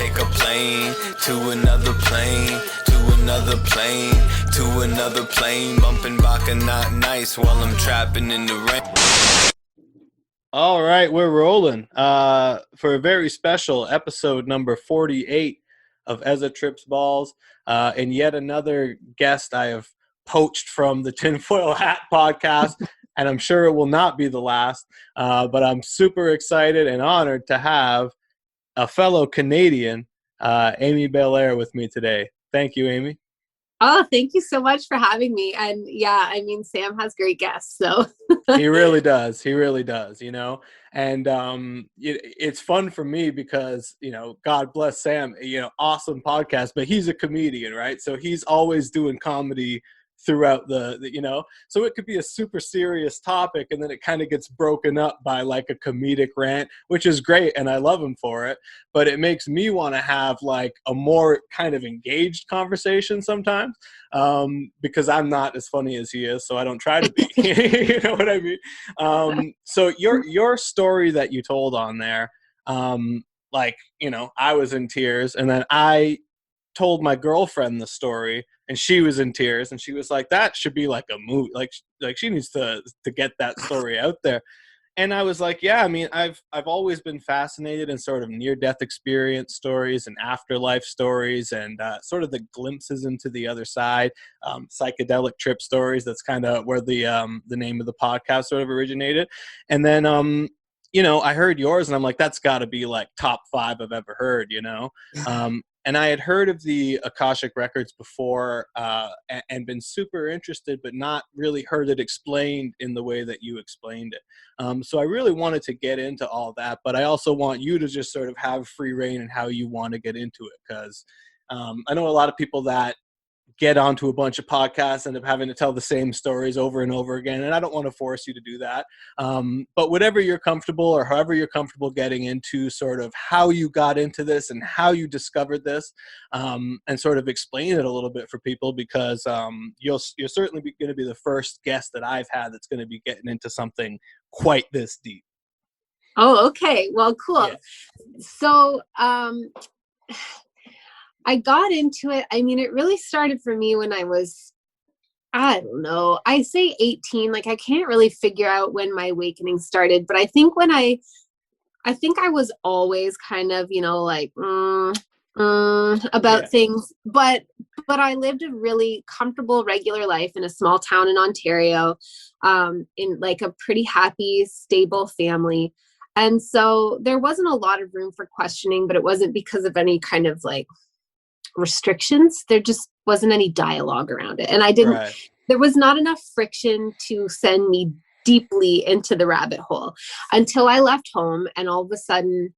take a plane to another plane, to another plane, to another plane, bumping Baka not nice while I'm trapping in the rain. All right, we're rolling for a very special episode number 48 of Ezza Trips Balls, and yet another guest I have poached from the Tinfoil Hat podcast, and I'm sure it will not be the last, but I'm super excited and honored to have a fellow Canadian, Amy Belair, with me today. Thank you, Amy. Oh, thank you so much for having me. And yeah, I mean, Sam has great guests, so. He really does. He really does, you know. And it's fun for me because, you know, God bless Sam, you know, awesome podcast, but he's a comedian, right? So he's always doing comedy throughout the you know, so it could be a super serious topic and then it kind of gets broken up by like a comedic rant, which is great and I love him for it, but it makes me want to have like a more kind of engaged conversation sometimes, because I'm not as funny as he is, so I don't try to be. You know what I mean? So your story that you told on there, like, you know, I was in tears, and then I told my girlfriend the story and she was in tears, and she was like, that should be like a movie, like she needs to get that story out there. And I was like, yeah, I mean, I've always been fascinated in sort of near-death experience stories and afterlife stories, and sort of the glimpses into the other side, psychedelic trip stories. That's kind of where the name of the podcast sort of originated. And then you know, I heard yours and I'm like, that's got to be like top 5 I've ever heard, you know. And I had heard of the Akashic records before, and been super interested, but not really heard it explained in the way that you explained it. So I really wanted to get into all that, but I also want you to just sort of have free reign in how you want to get into it, because I know a lot of people that get onto a bunch of podcasts and end up having to tell the same stories over and over again, and I don't want to force you to do that. But whatever you're comfortable, or however you're comfortable getting into sort of how you got into this and how you discovered this, and sort of explain it a little bit for people, because you're certainly going to be the first guest that I've had that's going to be getting into something quite this deep. Oh, okay. Well, cool. Yeah. So, I got into it. I mean, it really started for me when I was, I don't know, I say 18. Like, I can't really figure out when my awakening started, but I think I think I was always kind of, you know, like, about things, but I lived a really comfortable, regular life in a small town in Ontario, in like a pretty happy, stable family. And so there wasn't a lot of room for questioning, but it wasn't because of any kind of like restrictions. There just wasn't any dialogue around it. And there was not enough friction to send me deeply into the rabbit hole until I left home. And all of a sudden,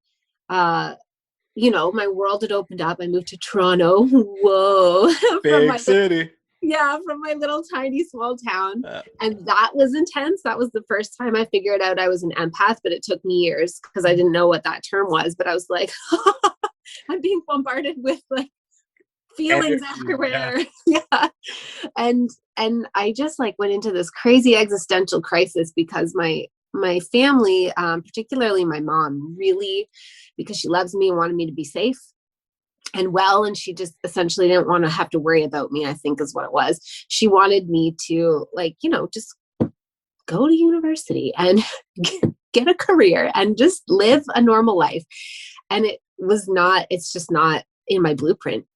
you know, my world had opened up. I moved to Toronto. Whoa. Big city. Yeah, from my little tiny small town. And that was intense. That was the first time I figured out I was an empath, but it took me years because I didn't know what that term was. But I was like, I'm being bombarded with like feelings everywhere. Yeah. And I just like went into this crazy existential crisis because my family, particularly my mom, really, because she loves me and wanted me to be safe and well, and she just essentially didn't want to have to worry about me, I think is what it was. She wanted me to, like, you know, just go to university and get a career and just live a normal life. And it's just not in my blueprint.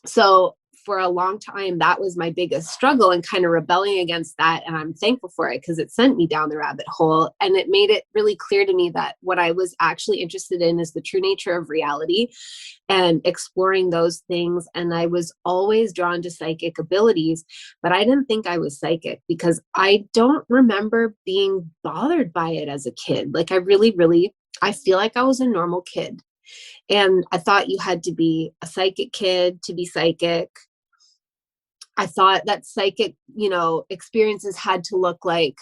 So for a long time, that was my biggest struggle and kind of rebelling against that. And I'm thankful for it because it sent me down the rabbit hole. And it made it really clear to me that what I was actually interested in is the true nature of reality and exploring those things. And I was always drawn to psychic abilities, but I didn't think I was psychic because I don't remember being bothered by it as a kid. Like I feel like I was a normal kid. And I thought you had to be a psychic kid to be psychic. I thought that psychic, you know, experiences had to look like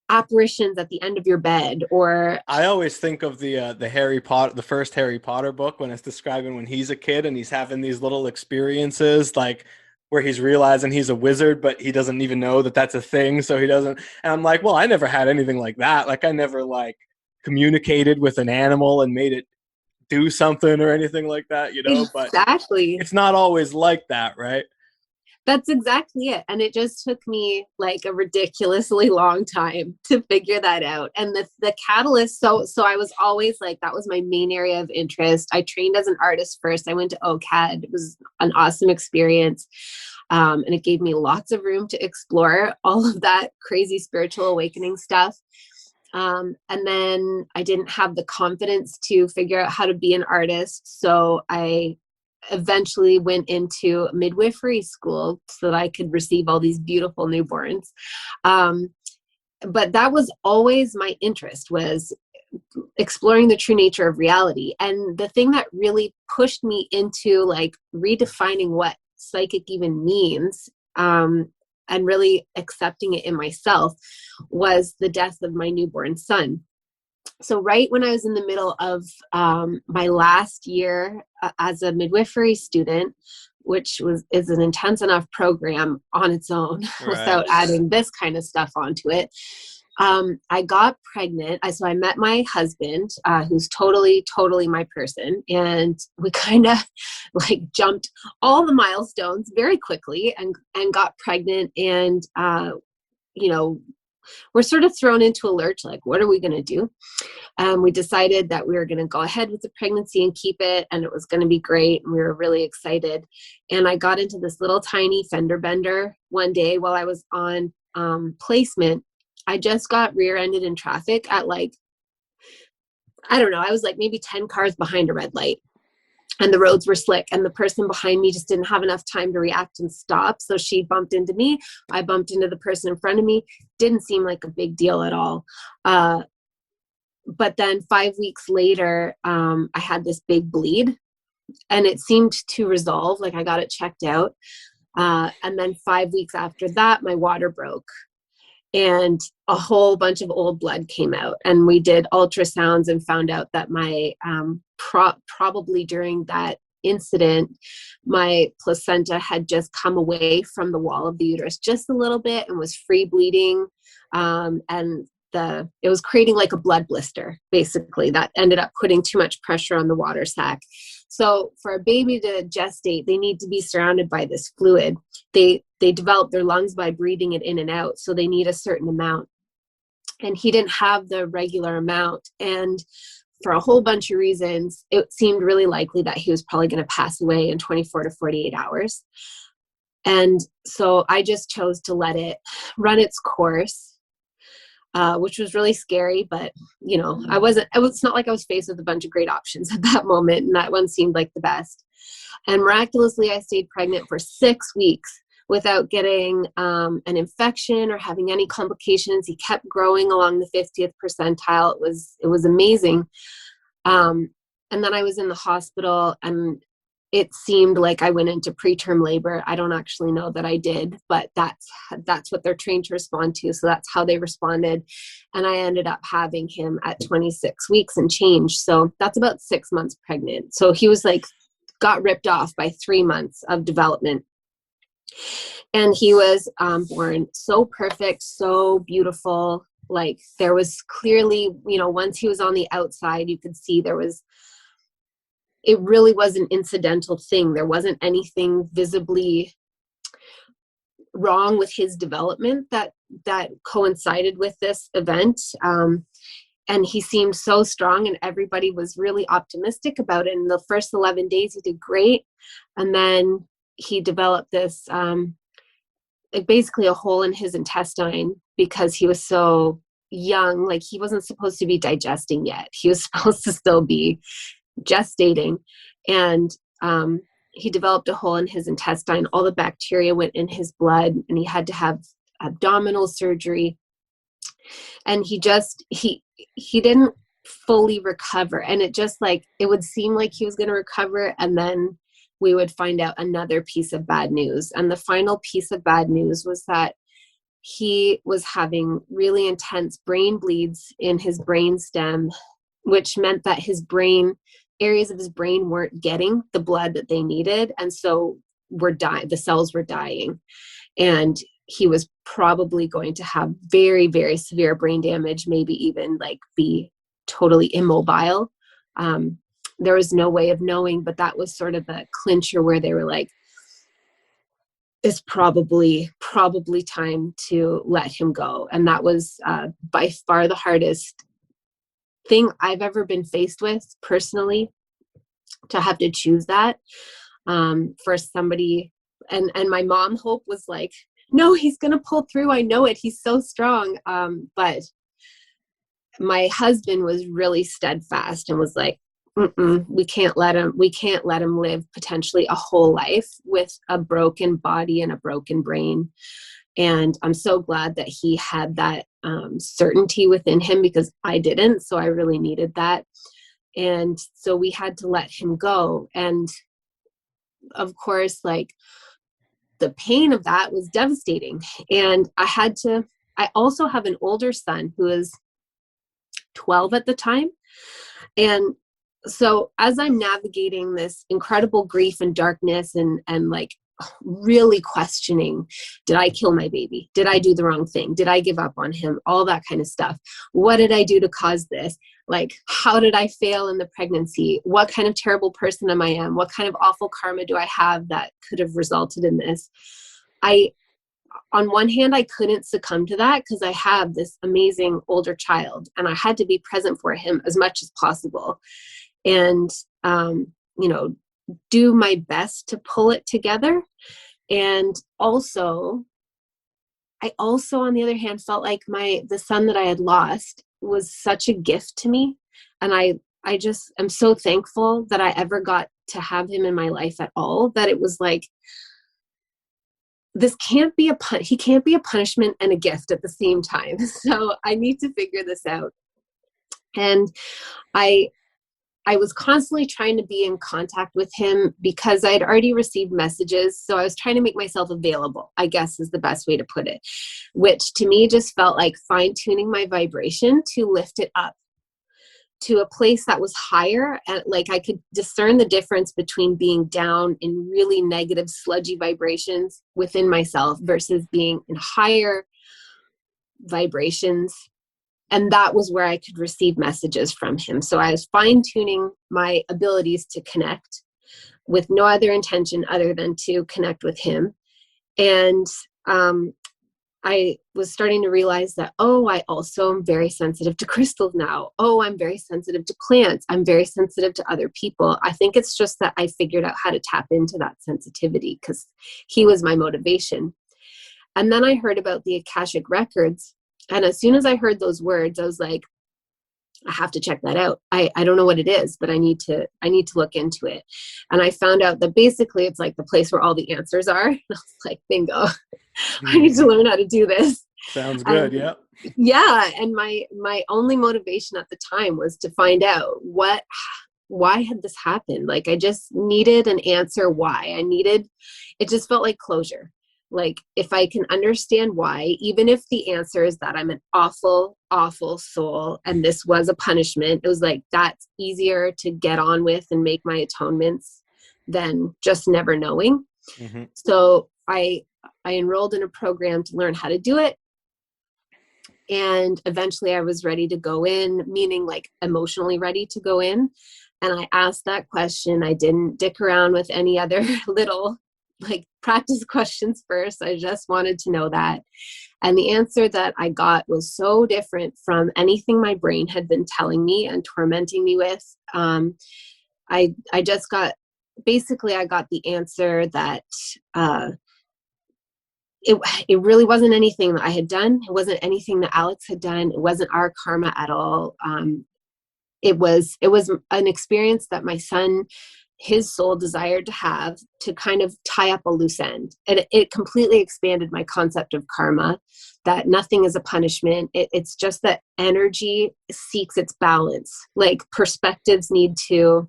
apparitions at the end of your bed, or I always think of the Harry Potter, the first Harry Potter book, when it's describing when he's a kid and he's having these little experiences, like where he's realizing he's a wizard, but he doesn't even know that that's a thing. So he doesn't. And I'm like, well, I never had anything like that. Like I never like communicated with an animal and made it do something or anything like that, you know, but Exactly. it's not always like that, right? That's exactly it. And it just took me like a ridiculously long time to figure that out. And the catalyst, so I was always like, that was my main area of interest. I trained as an artist first. I went to OCAD. It was an awesome experience. And it gave me lots of room to explore all of that crazy spiritual awakening stuff. And then I didn't have the confidence to figure out how to be an artist. So I eventually went into midwifery school so that I could receive all these beautiful newborns. But that was always my interest, was exploring the true nature of reality. And the thing that really pushed me into like redefining what psychic even means, and really accepting it in myself, was the death of my newborn son. So right when I was in the middle of my last year as a midwifery student, which is an intense enough program on its own, right, without adding this kind of stuff onto it, I got pregnant. So I met my husband, who's totally my person. And we kind of like jumped all the milestones very quickly and got pregnant. And, you know, we're sort of thrown into a lurch, like, what are we going to do? We decided that we were going to go ahead with the pregnancy and keep it, and it was going to be great. And we were really excited. And I got into this little tiny fender bender one day while I was on placement. I just got rear-ended in traffic at like, I don't know, I was like maybe 10 cars behind a red light. And the roads were slick, and the person behind me just didn't have enough time to react and stop. So she bumped into me. I bumped into the person in front of me. Didn't seem like a big deal at all. But then 5 weeks later, I had this big bleed, and it seemed to resolve. Like I got it checked out. And then 5 weeks after that, my water broke. And a whole bunch of old blood came out, and we did ultrasounds and found out that my probably during that incident, my placenta had just come away from the wall of the uterus just a little bit and was free bleeding, and it was creating like a blood blister, basically, that ended up putting too much pressure on the water sac. So for a baby to gestate, they need to be surrounded by this fluid. They develop their lungs by breathing it in and out. So they need a certain amount. And he didn't have the regular amount. And for a whole bunch of reasons, it seemed really likely that he was probably going to pass away in 24 to 48 hours. And so I just chose to let it run its course, which was really scary. But, you know, it's not like I was faced with a bunch of great options at that moment. And that one seemed like the best. And miraculously, I stayed pregnant for 6 weeks without getting an infection or having any complications. He kept growing along the 50th percentile. It was amazing. And then I was in the hospital, and it seemed like I went into preterm labor. I don't actually know that I did, but that's what they're trained to respond to. So that's how they responded. And I ended up having him at 26 weeks and change. So that's about 6 months pregnant. So he was like, got ripped off by 3 months of development. And he was born so perfect, so beautiful. Like there was clearly, you know, once he was on the outside, you could see it really was an incidental thing. There wasn't anything visibly wrong with his development that coincided with this event. And he seemed so strong, and everybody was really optimistic about it. In the first 11 days, he did great. And then he developed this, like basically a hole in his intestine because he was so young. Like he wasn't supposed to be digesting yet. He was supposed to still be gestating. And he developed a hole in his intestine. All the bacteria went in his blood, and he had to have abdominal surgery. And he didn't fully recover. And it just like, it would seem like he was going to recover, and then we would find out another piece of bad news. And the final piece of bad news was that he was having really intense brain bleeds in his brain stem, which meant that areas of his brain weren't getting the blood that they needed. And so the cells were dying. And he was probably going to have very, very severe brain damage, maybe even like be totally immobile, there was no way of knowing, but that was sort of the clincher where they were like, it's probably time to let him go. And that was by far the hardest thing I've ever been faced with personally, to have to choose that for somebody. And my mom Hope was like, no, he's going to pull through. I know it. He's so strong. But my husband was really steadfast and was like, we can't let him live potentially a whole life with a broken body and a broken brain. And I'm so glad that he had that certainty within him, because I didn't. So I really needed that. And so we had to let him go. And of course, like, the pain of that was devastating. And I also have an older son who is 12 at the time. And so as I'm navigating this incredible grief and darkness and like really questioning, did I kill my baby? Did I do the wrong thing? Did I give up on him? All that kind of stuff. What did I do to cause this? Like, how did I fail in the pregnancy? What kind of terrible person am I? What kind of awful karma do I have that could have resulted in this? On one hand, I couldn't succumb to that because I have this amazing older child, and I had to be present for him as much as possible. And, do my best to pull it together. And also, on the other hand, felt like the son that I had lost was such a gift to me. And I just am so thankful that I ever got to have him in my life at all, that it was like, he can't be a punishment and a gift at the same time. So I need to figure this out. And I was constantly trying to be in contact with him because I had already received messages. So I was trying to make myself available, I guess is the best way to put it, which to me just felt like fine-tuning my vibration to lift it up to a place that was higher. And like, I could discern the difference between being down in really negative, sludgy vibrations within myself versus being in higher vibrations. And that was where I could receive messages from him. So I was fine-tuning my abilities to connect with no other intention other than to connect with him. And I was starting to realize that, I also am very sensitive to crystals now. I'm very sensitive to plants. I'm very sensitive to other people. I think it's just that I figured out how to tap into that sensitivity because he was my motivation. And then I heard about the Akashic records. And as soon as I heard those words, I was like, I have to check that out. I don't know what it is, but I need to look into it. And I found out that basically it's like the place where all the answers are. And I was like, bingo, I need to learn how to do this. Sounds good. Yeah. Yeah. And my only motivation at the time was to find out why had this happened? Like, I just needed an answer why. It just felt like closure. Like, if I can understand why, even if the answer is that I'm an awful, awful soul and this was a punishment, it was like, that's easier to get on with and make my atonements than just never knowing. Mm-hmm. So I enrolled in a program to learn how to do it. And eventually I was ready to go in, meaning like emotionally ready to go in. And I asked that question. I didn't dick around with any other little like practice questions first. I just wanted to know that. And the answer that I got was so different from anything my brain had been telling me and tormenting me with. I got the answer that it really wasn't anything that I had done. It wasn't anything that Alex had done. It wasn't our karma at all. It was an experience that my son, his soul desired to have to kind of tie up a loose end. And it completely expanded my concept of karma, that nothing is a punishment. It's just that energy seeks its balance. Like, perspectives need to,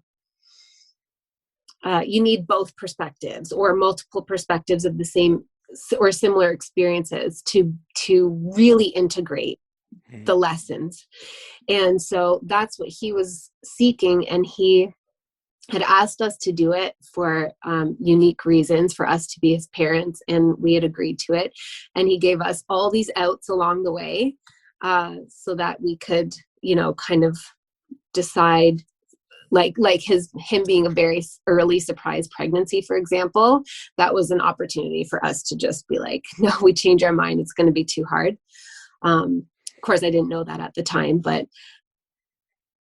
you need both perspectives or multiple perspectives of the same or similar experiences to really integrate the lessons. And so that's what he was seeking. And he had asked us to do it for unique reasons, for us to be his parents, and we had agreed to it. And he gave us all these outs along the way so that we could, kind of decide like him being a very early surprise pregnancy, for example. That was an opportunity for us to just be like, no, we change our mind. It's going to be too hard. Of course, I didn't know that at the time, but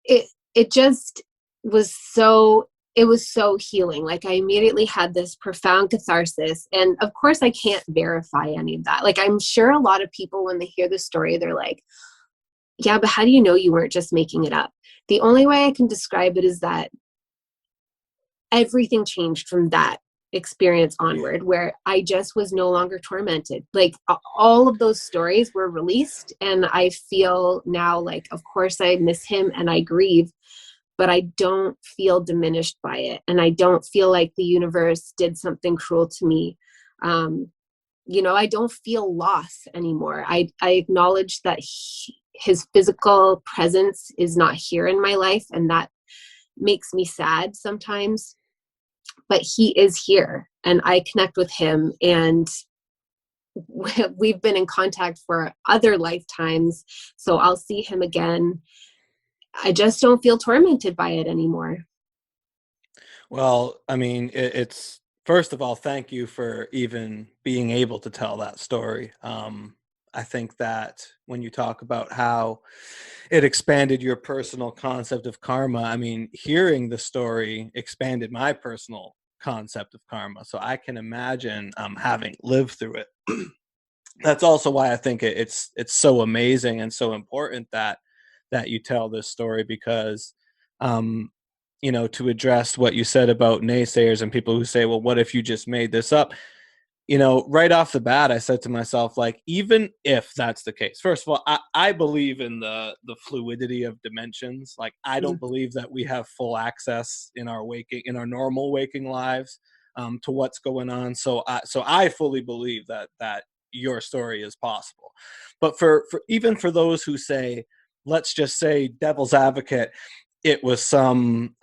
it just was so, it was so healing. Like I immediately had this profound catharsis. And of course I can't verify any of that. Like I'm sure a lot of people, when they hear the story, they're like, yeah, but how do you know you weren't just making it up? The only way I can describe it is that everything changed from that experience onward, where I just was no longer tormented. Like all of those stories were released, and I feel now like, of course I miss him and I grieve, but I don't feel diminished by it. And I don't feel like the universe did something cruel to me. You know, I don't feel loss anymore. I acknowledge that his physical presence is not here in my life, and that makes me sad sometimes, but he is here and I connect with him, and we've been in contact for other lifetimes. So I'll see him again. I just don't feel tormented by it anymore. Well, I mean, it's first of all, thank you for even being able to tell that story. I think that when you talk about how it expanded your personal concept of karma, I mean, hearing the story expanded my personal concept of karma. So I can imagine having lived through it. That's also why I think it's so amazing and so important that you tell this story, because you know, to address what you said about naysayers and people who say, well, what if you just made this up? You know, right off the bat, I said to myself, like, even if that's the case, first of all, I believe in the fluidity of dimensions. Like, I don't believe that we have full access in our normal waking lives to what's going on. So I fully believe that your story is possible. But for even for those who say, let's just say, devil's advocate, it was some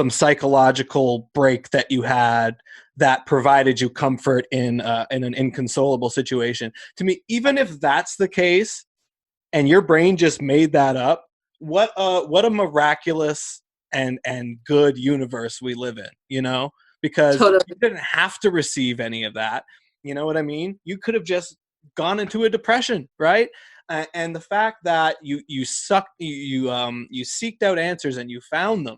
psychological break that you had that provided you comfort in an inconsolable situation. To me, even if that's the case, and your brain just made that up, what a miraculous and good universe we live in, you know? Because Totally. you didn't have to receive any of that. You know what I mean? You could have just gone into a depression, right? And the fact that you seeked out answers and you found them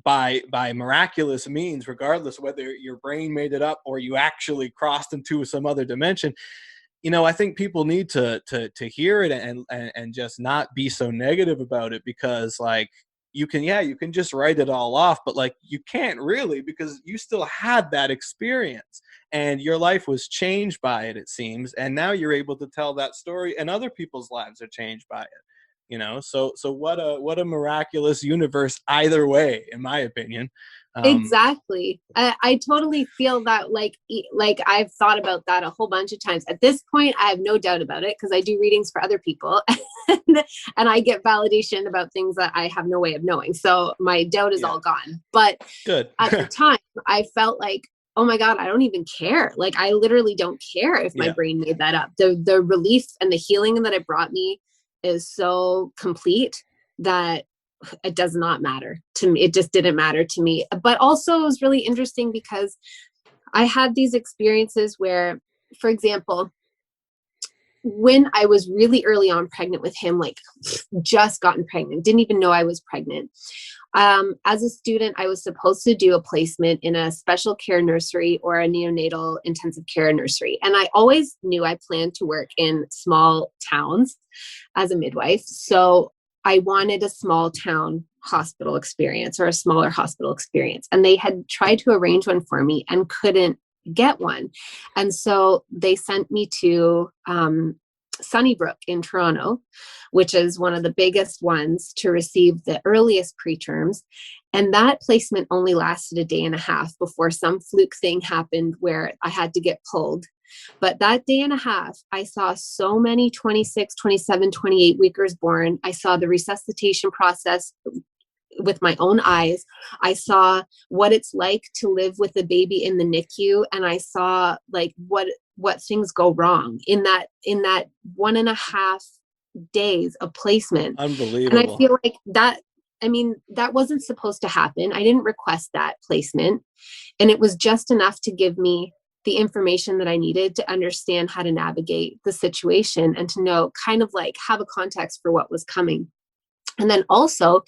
by miraculous means, regardless whether your brain made it up or you actually crossed into some other dimension. You know, I think people need to hear it and just not be so negative about it, because like you can just write it all off, but like you can't really, because you still had that experience and your life was changed by it, it seems, and now you're able to tell that story and other people's lives are changed by it. You know, so what a miraculous universe either way, in my opinion. Exactly. I totally feel that, like I've thought about that a whole bunch of times. At this point, I have no doubt about it, because I do readings for other people and I get validation about things that I have no way of knowing. So my doubt is all gone. But Good. at the time, I felt like, oh my God, I don't even care. Like, I literally don't care if my brain made that up. The relief and the healing that it brought me is so complete that it does not matter to me. It just didn't matter to me. But also it was really interesting because I had these experiences where, for example, when I was really early on pregnant with him, like just gotten pregnant, didn't even know I was pregnant. As a student, I was supposed to do a placement in a special care nursery or a neonatal intensive care nursery. And I always knew I planned to work in small towns as a midwife. So I wanted a small town hospital experience, or a smaller hospital experience. And they had tried to arrange one for me and couldn't get one. And so they sent me to Sunnybrook in Toronto, which is one of the biggest ones to receive the earliest preterms. And that placement only lasted a day and a half before some fluke thing happened where I had to get pulled. But that day and a half, I saw so many 26, 27, 28 weekers born. I saw the resuscitation process with my own eyes. I saw what it's like to live with a baby in the NICU. And I saw like what things go wrong in that 1.5 days of placement. Unbelievable. And I feel like that, I mean, that wasn't supposed to happen. I didn't request that placement. And it was just enough to give me the information that I needed to understand how to navigate the situation and to know, kind of like have a context for what was coming. And then also,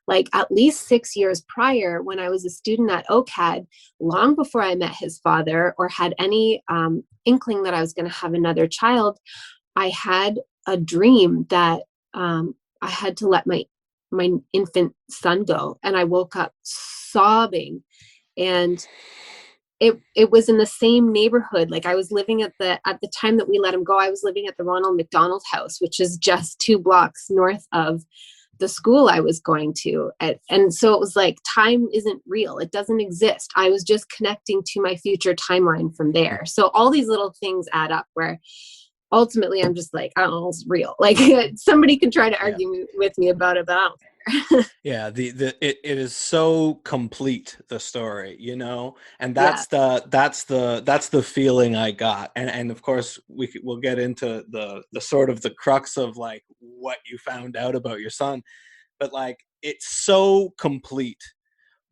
like at least 6 years prior, when I was a student at OCAD, long before I met his father or had any inkling that I was going to have another child, I had a dream that I had to let my infant son go. And I woke up sobbing, and it was in the same neighborhood. Like I was living at the time that we let him go, I was living at the Ronald McDonald House, which is just 2 blocks north of the school I was going to. And so it was like, time isn't real. It doesn't exist. I was just connecting to my future timeline from there. So all these little things add up where ultimately I'm just like, I don't know, it's real. Like somebody can try to argue with me about it, but I don't care. Yeah, it is so complete, the story, you know, and that's the feeling I got, and of course we'll get into the sort of the crux of like what you found out about your son, but like it's so complete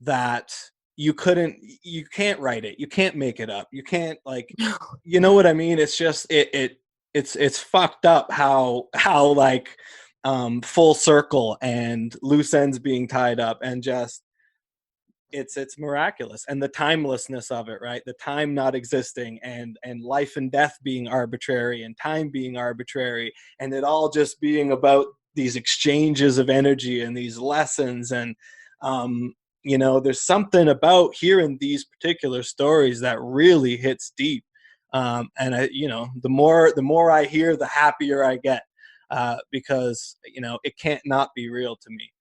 that you can't write it, you can't make it up, you can't like, you know what I mean? It's just it's fucked up how like full circle and loose ends being tied up, and just it's miraculous, and the timelessness of it, right? The time not existing, and life and death being arbitrary, and time being arbitrary, and it all just being about these exchanges of energy and these lessons. And you know, there's something about hearing these particular stories that really hits deep. And I, you know, the more I hear, the happier I get. Because you know it can't not be real to me.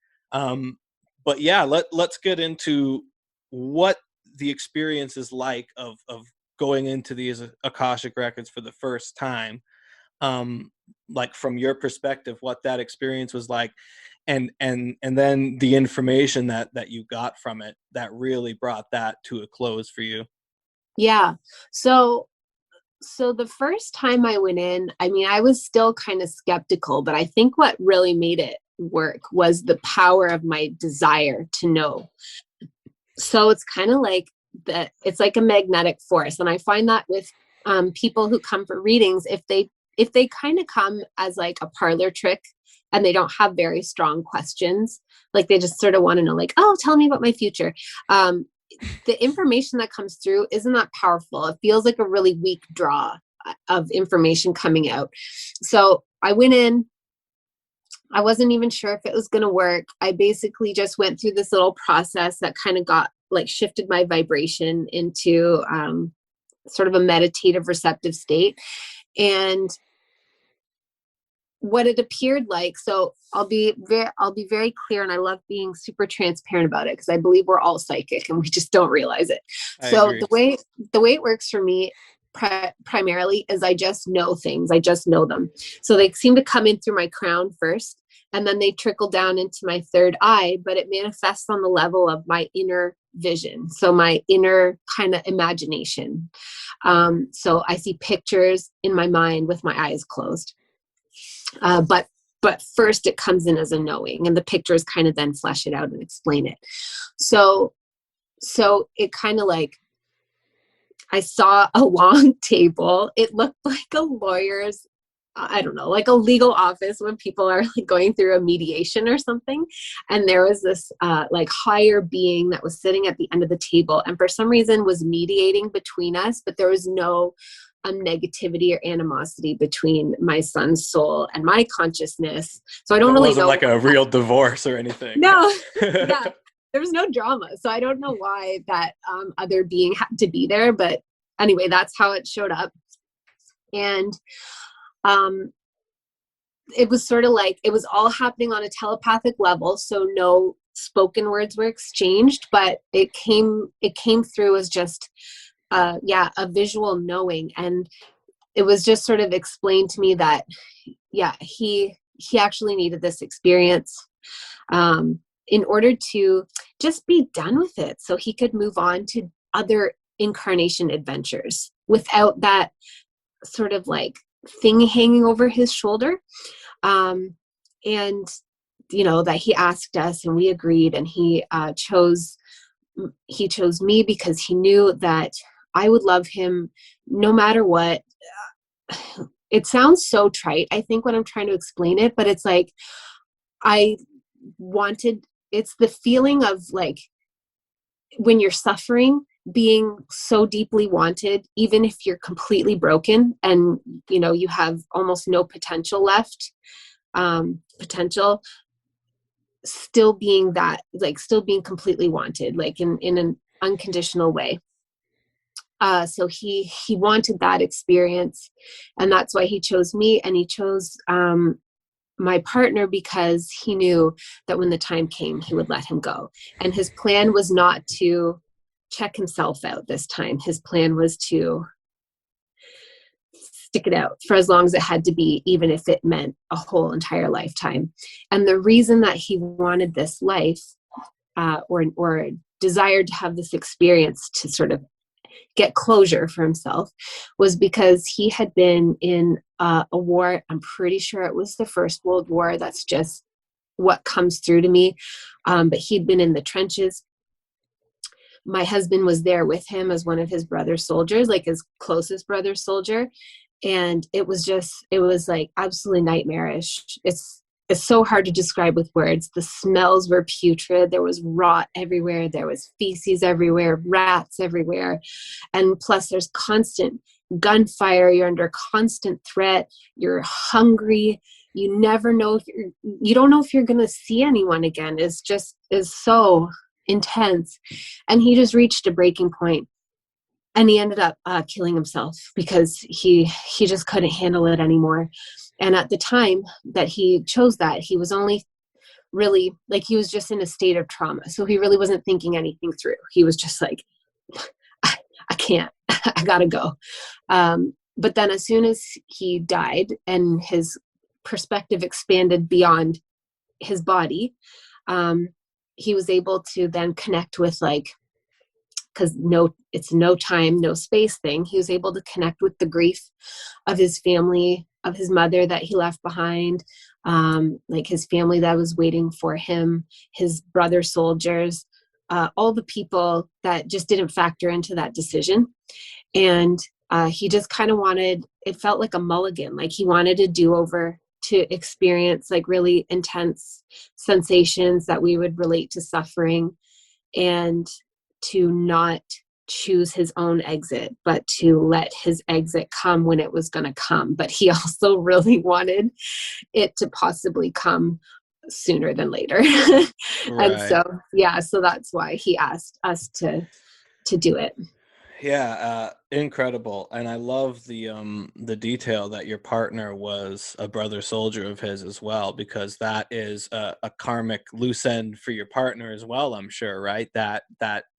But yeah, let's get into what the experience is like of going into these Akashic records for the first time. Like from your perspective, what that experience was like, and then the information that you got from it that really brought that to a close for you. Yeah. So the first time I went in, I mean, I was still kind of skeptical, but I think what really made it work was the power of my desire to know. So it's kind of like it's like a magnetic force. And I find that with people who come for readings, if they kind of come as like a parlor trick and they don't have very strong questions, like they just sort of want to know, like, oh, tell me about my future. The information that comes through isn't that powerful. It feels like a really weak draw of information coming out. So I went in, I wasn't even sure if it was going to work. I basically just went through this little process that kind of got like shifted my vibration into sort of a meditative receptive state. And what it appeared like, so I'll be very clear, and I love being super transparent about it because I believe we're all psychic and we just don't realize it. So the way it works for me primarily is I just know things. I just know them. So they seem to come in through my crown first, and then they trickle down into my third eye, but it manifests on the level of my inner vision. So my inner kind of imagination. So I see pictures in my mind with my eyes closed. But first it comes in as a knowing, and the pictures kind of then flesh it out and explain it. So it kind of like, I saw a long table. It looked like a lawyer's, I don't know, like a legal office when people are like going through a mediation or something. And there was this like higher being that was sitting at the end of the table, and for some reason was mediating between us, but there was no negativity or animosity between my son's soul and my consciousness. So I don't really know. It wasn't like a real divorce or anything. No, yeah, there was no drama. So I don't know why that other being had to be there. But anyway, that's how it showed up. And it was sort of like, it was all happening on a telepathic level. So no spoken words were exchanged, but it came through as just a visual knowing. And it was just sort of explained to me that, yeah, he actually needed this experience in order to just be done with it, so he could move on to other incarnation adventures without that sort of like thing hanging over his shoulder. And that he asked us and we agreed, and he chose me because he knew that I would love him no matter what. It sounds so trite, I think, when I'm trying to explain it, but it's like it's the feeling of like when you're suffering, being so deeply wanted, even if you're completely broken and you have almost no potential left, still being completely wanted, like in an unconditional way. So he wanted that experience, and that's why he chose me, and he chose my partner, because he knew that when the time came, he would let him go. And his plan was not to check himself out this time. His plan was to stick it out for as long as it had to be, even if it meant a whole entire lifetime. And the reason that he wanted this life, or desired to have this experience to sort of get closure for himself, was because he had been in a war. I'm pretty sure it was the First World War. That's just what comes through to me. But he'd been in the trenches. My husband was there with him as one of his brother soldiers, like his closest brother soldier. And it was like absolutely nightmarish. It's so hard to describe with words. The smells were putrid. There was rot everywhere. There was feces everywhere, rats everywhere. And plus there's constant gunfire. You're under constant threat. You're hungry. You never know you don't know if you're going to see anyone again. Is so intense. And he just reached a breaking point. And he ended up killing himself because he just couldn't handle it anymore. And at the time that he chose that, he was only really, like, he was just in a state of trauma. So he really wasn't thinking anything through. He was just like, I can't, I gotta go. But then as soon as he died and his perspective expanded beyond his body, he was able to then connect with, like, because it's no time, no space thing. He was able to connect with the grief of his family, of his mother that he left behind, like his family that was waiting for him, his brother soldiers, all the people that just didn't factor into that decision. And he just kind of it felt like a mulligan, like he wanted a do-over to experience like really intense sensations that we would relate to suffering, and to not choose his own exit, but to let his exit come when it was going to come. But he also really wanted it to possibly come sooner than later. Right. And so that's why he asked us to do it. Yeah, incredible. And I love the detail that your partner was a brother soldier of his as well, because that is a karmic loose end for your partner as well, I'm sure, right? That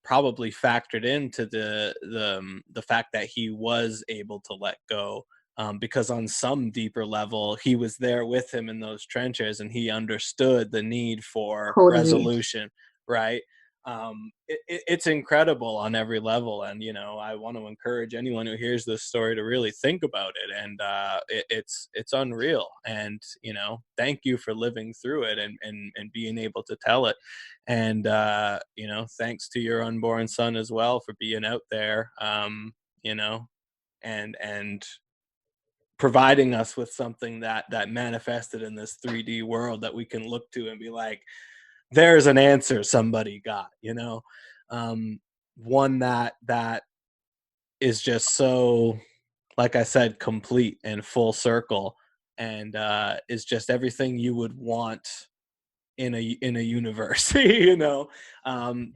probably factored into the fact that he was able to let go, because on some deeper level, he was there with him in those trenches and he understood the need for resolution, right? It's incredible on every level, and I want to encourage anyone who hears this story to really think about it. And it's unreal, and thank you for living through it and being able to tell it. And thanks to your unborn son as well for being out there, and providing us with something that manifested in this 3D world that we can look to and be like, there's an answer somebody got, one that is just so, like I said, complete and full circle, and is just everything you would want in a universe,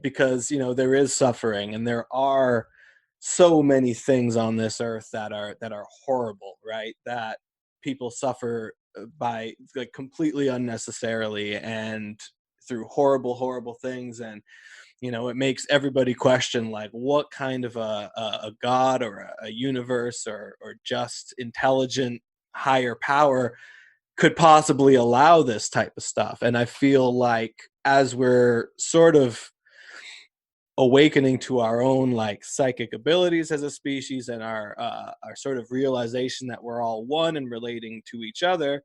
because there is suffering, and there are so many things on this earth that are horrible, right? That people suffer by, like, completely unnecessarily and through horrible things. And it makes everybody question, like, what kind of a god or a universe or just intelligent higher power could possibly allow this type of stuff. And I feel like as we're sort of awakening to our own, like, psychic abilities as a species, and our sort of realization that we're all one and relating to each other,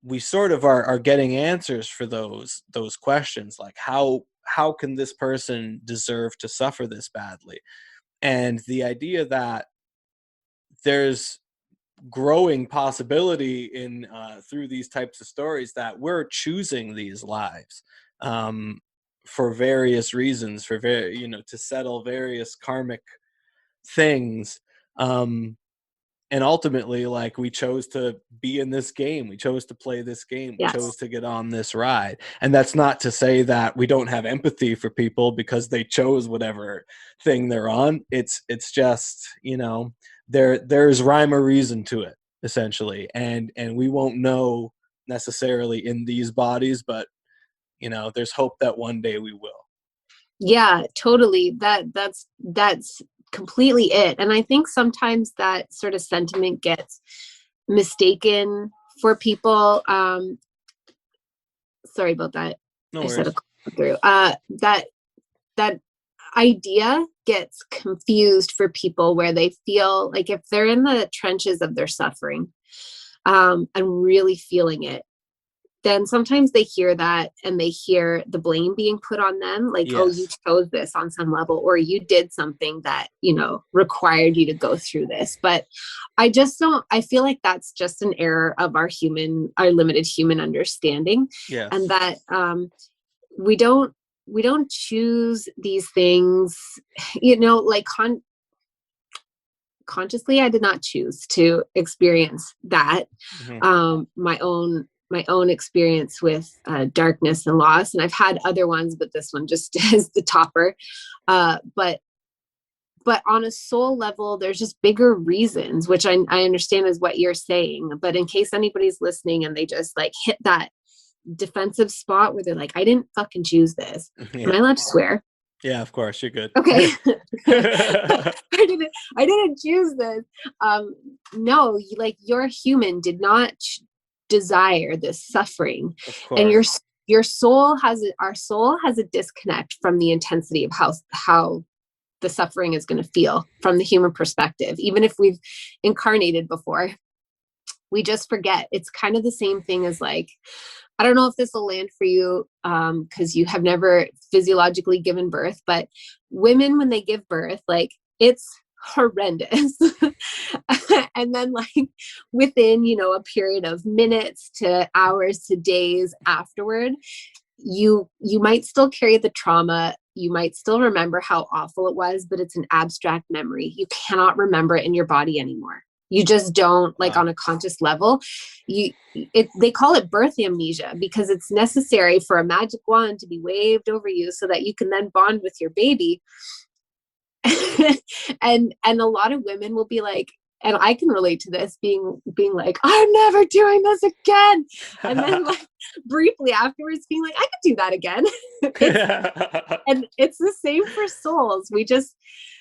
we sort of are getting answers for those questions, like how can this person deserve to suffer this badly? And the idea that there's growing possibility in through these types of stories that we're choosing these lives, for various reasons, for to settle various karmic things, and ultimately, like, we chose to be in this game, we chose to play this game, we Yes. chose to get on this ride. And that's not to say that we don't have empathy for people because they chose whatever thing they're on. It's just, there's rhyme or reason to it, essentially, and we won't know necessarily in these bodies, but there's hope that one day we will. Yeah, totally. That's completely it. And I think sometimes that sort of sentiment gets mistaken for people. Sorry about that. No I said worries. a through. That idea gets confused for people, where they feel like if they're in the trenches of their suffering, and really feeling it, then sometimes they hear that and they hear the blame being put on them, like, oh, you Yes. chose this on some level, or you did something that, required you to go through this. But I feel like that's just an error of our limited human understanding. Yes. And that we don't choose these things, like consciously. I did not choose to experience that. Mm-hmm. My own experience with darkness and loss, and I've had other ones, but this one just is the topper. But on a soul level, there's just bigger reasons, which I understand is what you're saying. But in case anybody's listening and they just like hit that defensive spot where they're like, I didn't fucking choose this. Yeah. Am I allowed to swear? Yeah, of course, you're good. Okay. I didn't choose this. No, your human did not desire this suffering. Of course. And our soul has a disconnect from the intensity of how the suffering is going to feel from the human perspective. Even if we've incarnated before, we just forget. It's kind of the same thing as, like, I don't know if this will land for you, because you have never physiologically given birth, but women, when they give birth, like, it's horrendous. And then, like, within, a period of minutes to hours to days afterward, you might still carry the trauma. You might still remember how awful it was, but it's an abstract memory. You cannot remember it in your body anymore. You just don't, like, on a conscious level. They call it birth amnesia, because it's necessary for a magic wand to be waved over you so that you can then bond with your baby. and a lot of women will be like, and I can relate to this, being like, I'm never doing this again. And then, like, briefly afterwards being like, I could do that again. And it's the same for souls.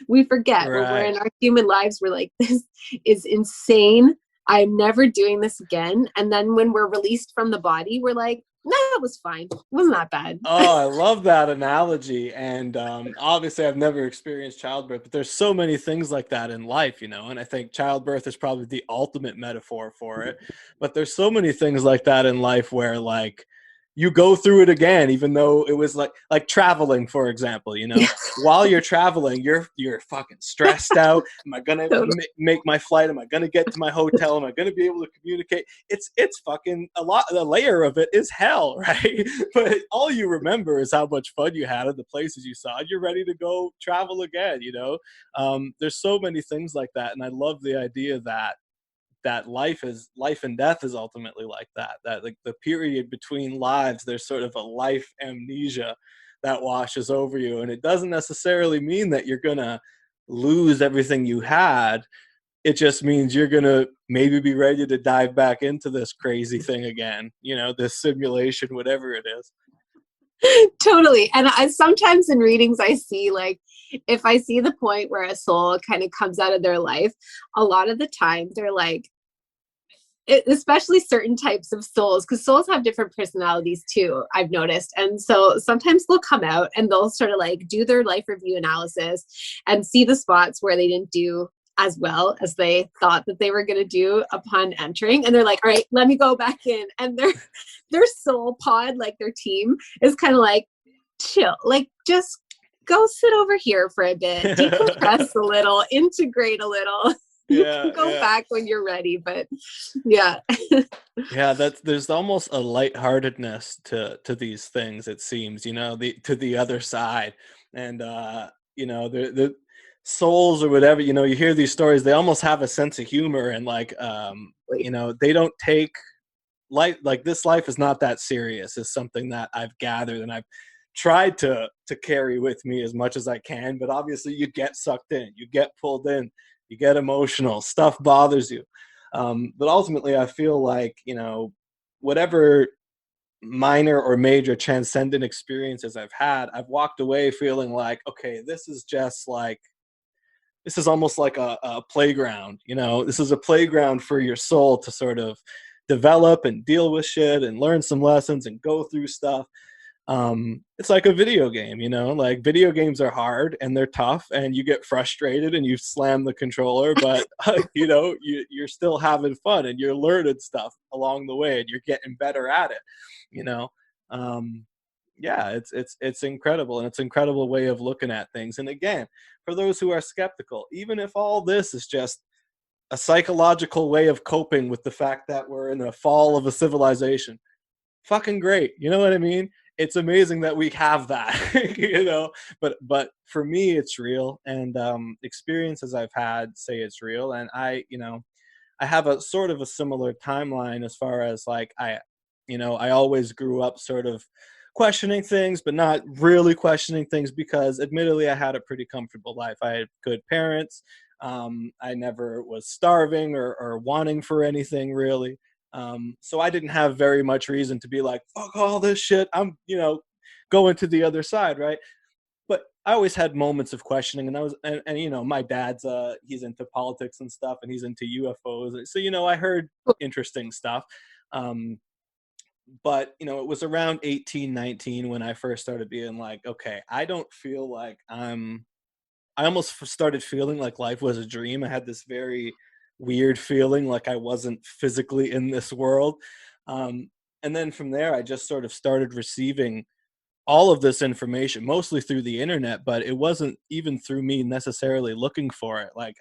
We forget, Right. when we're in our human lives, we're like, this is insane. I'm never doing this again. And then when we're released from the body, we're like, no, it was fine. It wasn't that bad. Oh, I love that analogy. And obviously I've never experienced childbirth, but there's so many things like that in life, and I think childbirth is probably the ultimate metaphor for it. But there's so many things like that in life where, like, you go through it again, even though it was like traveling, for example, while you're traveling, you're fucking stressed out. Am I going to make my flight? Am I going to get to my hotel? Am I going to be able to communicate? It's fucking the layer of it is hell, right? But all you remember is how much fun you had and the places you saw. You're ready to go travel again, There's so many things like that. And I love the idea that life and death is ultimately like that, like the period between lives, there's sort of a life amnesia that washes over you. And it doesn't necessarily mean that you're gonna lose everything you had. It just means you're gonna maybe be ready to dive back into this crazy thing again, this simulation, whatever it is. Totally. And I sometimes in readings, I see, like, if I see the point where a soul kind of comes out of their life, a lot of the time they're like, especially certain types of souls, because souls have different personalities too, I've noticed. And so sometimes they'll come out and they'll sort of like do their life review analysis and see the spots where they didn't do as well as they thought that they were going to do upon entering. And they're like, all right, let me go back in. And their soul pod, like their team, is kind of like, chill, like just go sit over here for a bit, decompress a little, integrate a little. You can go back when you're ready. But yeah. Yeah, there's almost a lightheartedness to these things, it seems, you know, to the other side. And you know, the souls or whatever, you know, you hear these stories, they almost have a sense of humor, and like you know, they don't take life, like this life is not that serious, is something that I've gathered, and I've tried to carry with me as much as I can. But obviously you get sucked in, you get pulled in, you get emotional, stuff bothers you. But ultimately I feel like, you know, whatever minor or major transcendent experiences I've had, I've walked away feeling like, okay, this is just like, this is almost like a playground, you know, this is a playground for your soul to sort of develop and deal with shit and learn some lessons and go through stuff. It's like a video game, you know, like video games are hard and they're tough and you get frustrated and you slam the controller, but you know, you're still having fun and you're learning stuff along the way and you're getting better at it, you know. Yeah, it's incredible, and it's an incredible way of looking at things. And again, for those who are skeptical, even if all this is just a psychological way of coping with the fact that we're in the fall of a civilization, fucking great. You know what I mean? It's amazing that we have that, you know, but for me, it's real. And experiences I've had say it's real. And I, you know, I have a sort of a similar timeline as far as like, you know, I always grew up sort of questioning things, but not really questioning things because admittedly I had a pretty comfortable life. I had good parents. I never was starving or wanting for anything really. So I didn't have very much reason to be like, fuck all this shit, I'm, you know, going to the other side, right? But I always had moments of questioning, and and you know, my dad's he's into politics and stuff, and he's into UFOs, so you know, I heard interesting stuff. Um, but you know, it was around 18, 19 when I first started being like, okay, I don't feel like I almost started feeling like life was a dream. I had this very weird feeling like I wasn't physically in this world. And then from there, I just sort of started receiving all of this information, mostly through the internet, but it wasn't even through me necessarily looking for it. Like,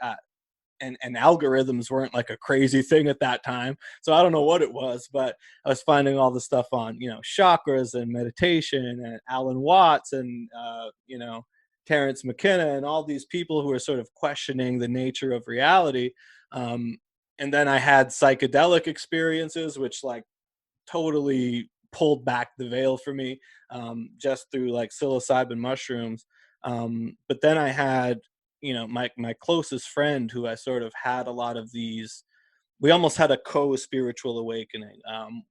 and algorithms weren't like a crazy thing at that time. So I don't know what it was, but I was finding all the stuff on, you know, chakras and meditation and Alan Watts and, you know, Terrence McKenna and all these people who are sort of questioning the nature of reality. Um, and then I had psychedelic experiences, which like totally pulled back the veil for me, just through like psilocybin mushrooms. But then I had, you know, my closest friend who I sort of had a lot of these. We almost had a co-spiritual awakening.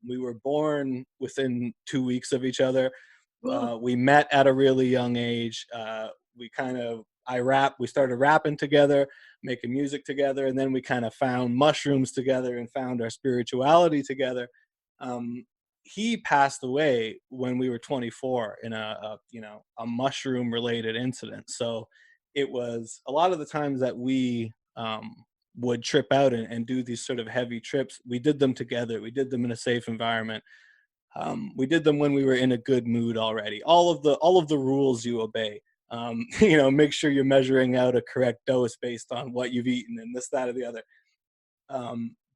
We were born within 2 weeks of each other. We met at a really young age. We kind of we started rapping together, making music together, and then we kind of found mushrooms together and found our spirituality together. Um, he passed away when we were 24 in you know, a mushroom related incident. So it was a lot of the times that we would trip out and do these sort of heavy trips. We did them together. We did them in a safe environment. We did them when we were in a good mood already. All of the rules you obey. You know, make sure you're measuring out a correct dose based on what you've eaten and this, that, or the other.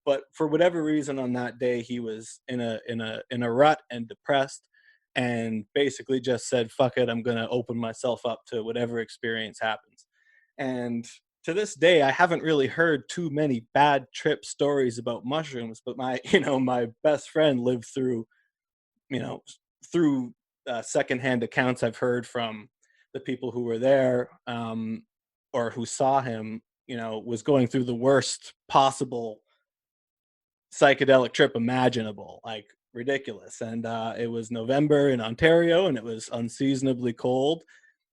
But for whatever reason, on that day, he was in a rut and depressed, and basically just said, "Fuck it, I'm gonna open myself up to whatever experience happens." And to this day, I haven't really heard too many bad trip stories about mushrooms. But my you know, my best friend lived through, you know, through secondhand accounts I've heard from the people who were there, or who saw him. You know, was going through the worst possible psychedelic trip imaginable, like ridiculous. And it was November in Ontario, and it was unseasonably cold.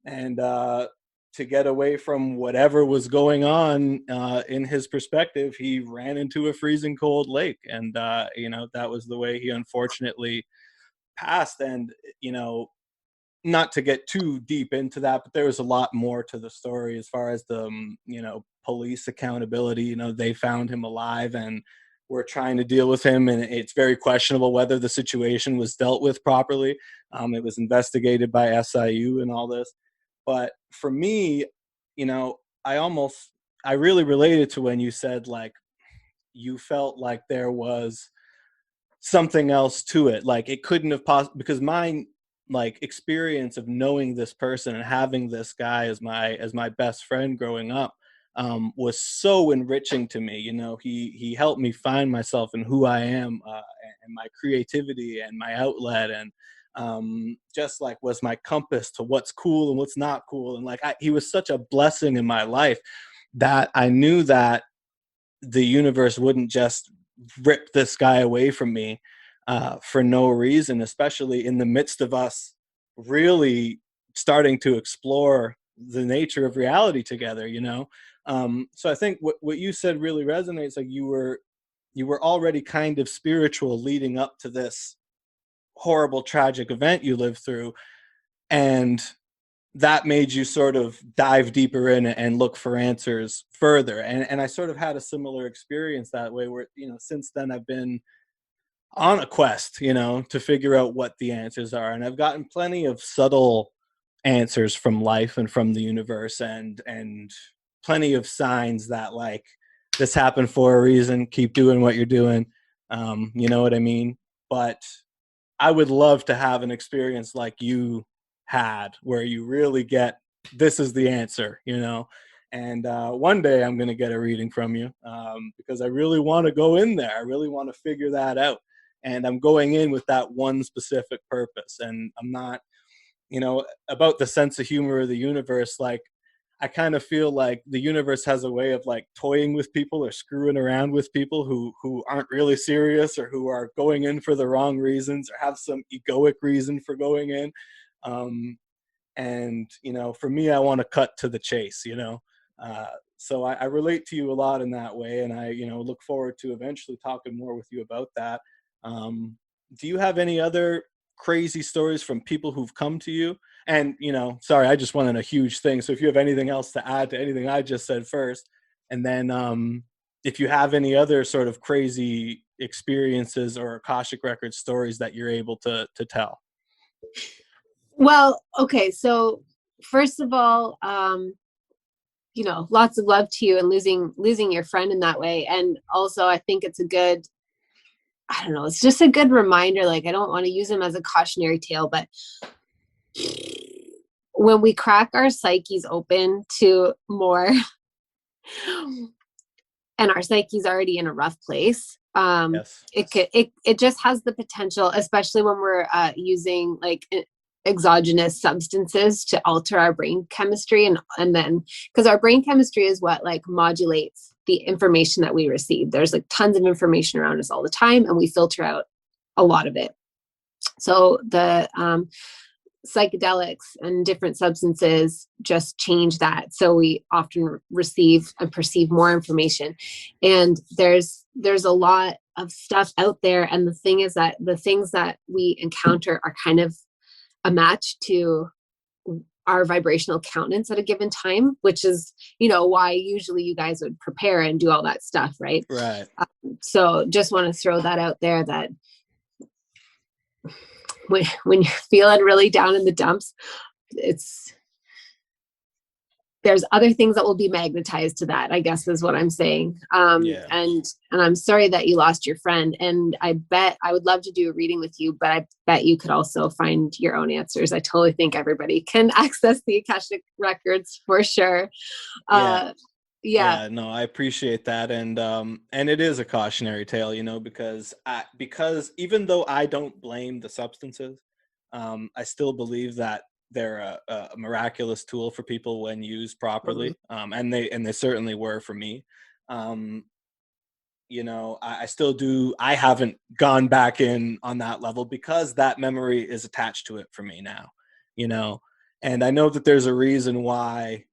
And to get away from whatever was going on, in his perspective, he ran into a freezing cold lake. And you know, that was the way he unfortunately passed. And you know, not to get too deep into that, but there was a lot more to the story as far as the, police accountability. They found him alive and were trying to deal with him, and it's very questionable whether the situation was dealt with properly. It was investigated by SIU and all this. But for me, you know, I almost, I really related to when you said, like, you felt like there was something else to it. Like it couldn't have possibly, because my like experience of knowing this person and having this guy as my best friend growing up was so enriching to me. He helped me find myself and who I am, and my creativity and my outlet, and just like was my compass to what's cool and what's not cool. And like he was such a blessing in my life that I knew that the universe wouldn't just rip this guy away from me for no reason, especially in the midst of us really starting to explore the nature of reality together. So I think what you said really resonates. Like you were already kind of spiritual leading up to this horrible, tragic event you lived through, and that made you sort of dive deeper in and look for answers further. And I sort of had a similar experience that way where, since then I've been on a quest, to figure out what the answers are. And I've gotten plenty of subtle answers from life and from the universe, and plenty of signs that, like, this happened for a reason, keep doing what you're doing. You know what I mean? But I would love to have an experience like you had, where you really get, this is the answer, and one day I'm going to get a reading from you, because I really want to go in there. I really want to figure that out. And I'm going in with that one specific purpose. And I'm not, about the sense of humor of the universe. Like, I kind of feel like the universe has a way of like toying with people or screwing around with people who aren't really serious, or who are going in for the wrong reasons, or have some egoic reason for going in. And, for me, I want to cut to the chase, so I relate to you a lot in that way. And I, look forward to eventually talking more with you about that. Do you have any other crazy stories from people who've come to you? And, sorry, I just wanted a huge thing. So if you have anything else to add to anything I just said first, and then if you have any other sort of crazy experiences or Akashic Record stories that you're able to tell. Well, okay. So first of all, lots of love to you, and losing your friend in that way. And also I think it's it's just a good reminder. Like, I don't want to use him as a cautionary tale, but when we crack our psyches open to more and our psyche's already in a rough place, Yes. it just has the potential, especially when we're using like exogenous substances to alter our brain chemistry, and then because our brain chemistry is what like modulates the information that we receive. There's like tons of information around us all the time, and we filter out a lot of it. So the psychedelics and different substances just change that. So we often receive and perceive more information. And there's a lot of stuff out there. And the thing is that the things that we encounter are kind of a match to our vibrational countenance at a given time, which is, why usually you guys would prepare and do all that stuff. Right. Right. So just want to throw that out there, that when you're feeling really down in the dumps, there's other things that will be magnetized to that, I guess is what I'm saying. Yeah. And I'm sorry that you lost your friend. And I bet I would love to do a reading with you, but I bet you could also find your own answers. I totally think everybody can access the Akashic records for sure. Yeah. No, I appreciate that. And it is a cautionary tale, because even though I don't blame the substances, I still believe that they're a miraculous tool for people when used properly. And they certainly were for me. I still do. I haven't gone back in on that level because that memory is attached to it for me now, and I know that there's a reason why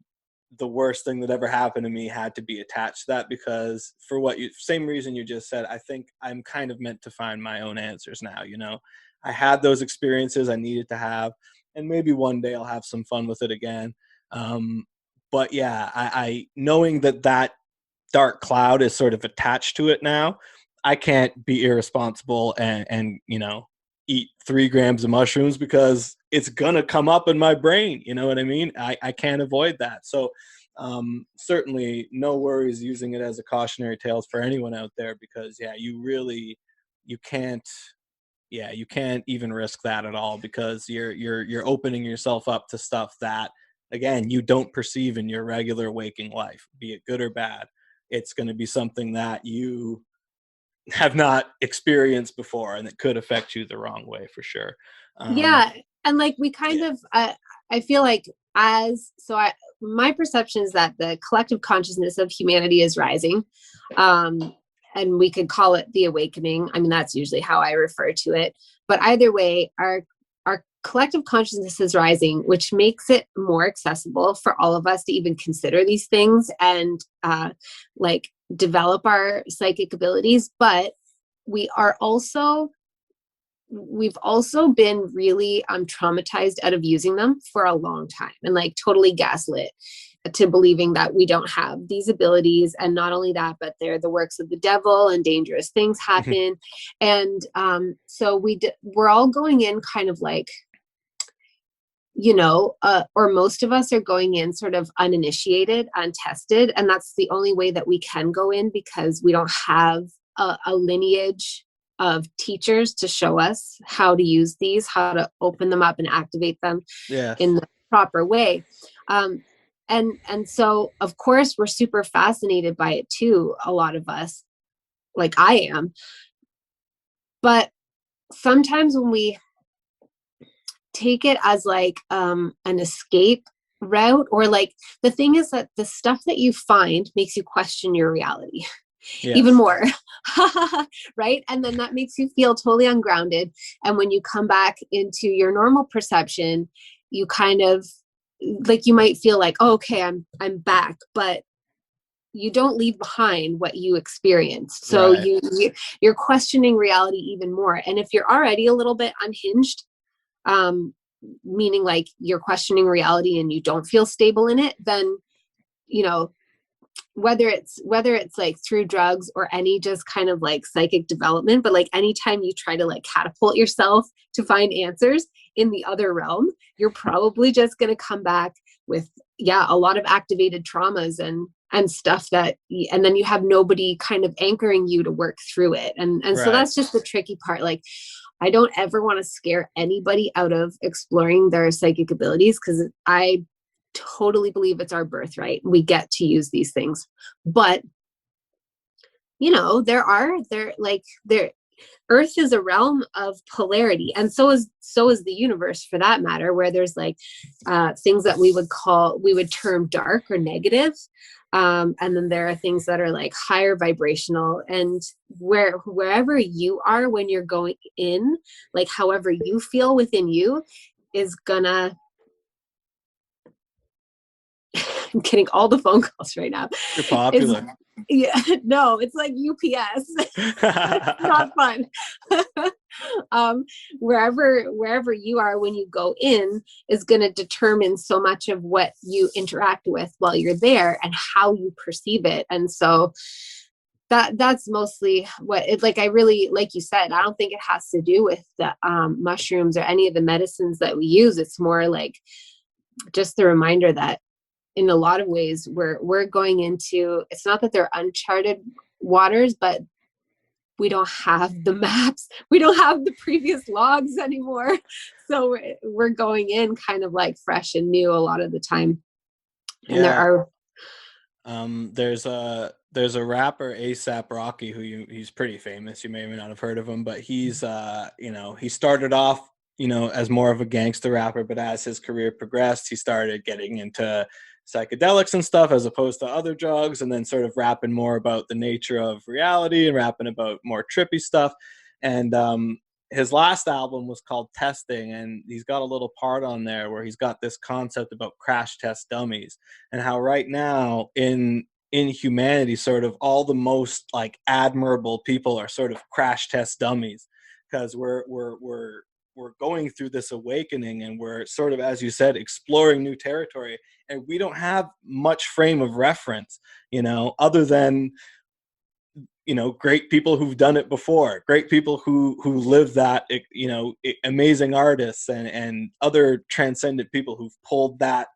the worst thing that ever happened to me had to be attached to that, because for same reason you just said, I think I'm kind of meant to find my own answers now. I had those experiences I needed to have. and maybe one day I'll have some fun with it again. But yeah, I knowing that dark cloud is sort of attached to it now, I can't be irresponsible and eat 3 grams of mushrooms, because it's gonna come up in my brain. You know what I mean? I can't avoid that. So certainly no worries using it as a cautionary tales for anyone out there, because you can't you can't even risk that at all, because you're opening yourself up to stuff that, again, you don't perceive in your regular waking life, be it good or bad. It's going to be something that you have not experienced before, and it could affect you the wrong way for sure. Yeah. And like we kind Yeah. of, I feel like my perception is that the collective consciousness of humanity is rising. And we could call it the awakening. I mean, that's usually how I refer to it. But either way, our collective consciousness is rising, which makes it more accessible for all of us to even consider these things and like develop our psychic abilities. But we've also been really traumatized out of using them for a long time, and like totally gaslit to believing that we don't have these abilities. And not only that, but they're the works of the devil and dangerous things happen. And so we're all going in kind of like, or most of us are going in sort of uninitiated, untested. And that's the only way that we can go in, because we don't have a lineage of teachers to show us how to use these, how to open them up and activate them in the proper way. And so of course we're super fascinated by it too, a lot of us, like I am. But sometimes when we take it as like an escape route, or like, the thing is that the stuff that you find makes you question your reality. Yes. Even more. Right? And then that makes you feel totally ungrounded. And when you come back into your normal perception, you kind of like, you might feel like, oh, okay, I'm back, but you don't leave behind what you experienced. So right. You're questioning reality even more. And if you're already a little bit unhinged, meaning like you're questioning reality and you don't feel stable in it, then, whether it's like through drugs or any just kind of like psychic development, but like anytime you try to like catapult yourself to find answers in the other realm, you're probably just going to come back with, a lot of activated traumas and stuff and then you have nobody kind of anchoring you to work through it. And right. So that's just the tricky part. Like, I don't ever want to scare anybody out of exploring their psychic abilities, because I totally believe it's our birthright. We get to use these things. But Earth is a realm of polarity, and so is the universe, for that matter, where there's like things that we would term dark or negative, and then there are things that are like higher vibrational. And wherever you are when you're going in, like however you feel within you is gonna I'm getting all the phone calls right now. You're popular. No, it's like UPS. It's not fun. Wherever you are when you go in is going to determine so much of what you interact with while you're there and how you perceive it. And so that's mostly what it's like. I really, like you said, I don't think it has to do with the mushrooms or any of the medicines that we use. It's more like just the reminder that in a lot of ways we're going into, it's not that they're uncharted waters, but we don't have the maps. We don't have the previous logs anymore. So we're going in kind of like fresh and new a lot of the time. And there are there's a rapper, ASAP Rocky, he's pretty famous. You may or may not have heard of him, but he's he started off as more of a gangster rapper, but as his career progressed, he started getting into psychedelics and stuff as opposed to other drugs, and then sort of rapping more about the nature of reality and rapping about more trippy stuff. And his last album was called Testing, and he's got a little part on there where he's got this concept about crash test dummies, and how right now in humanity, sort of all the most like admirable people are sort of crash test dummies, because we're going through this awakening, and we're sort of, as you said, exploring new territory, and we don't have much frame of reference, other than great people who've done it before, great people who live that, amazing artists and other transcendent people who've pulled that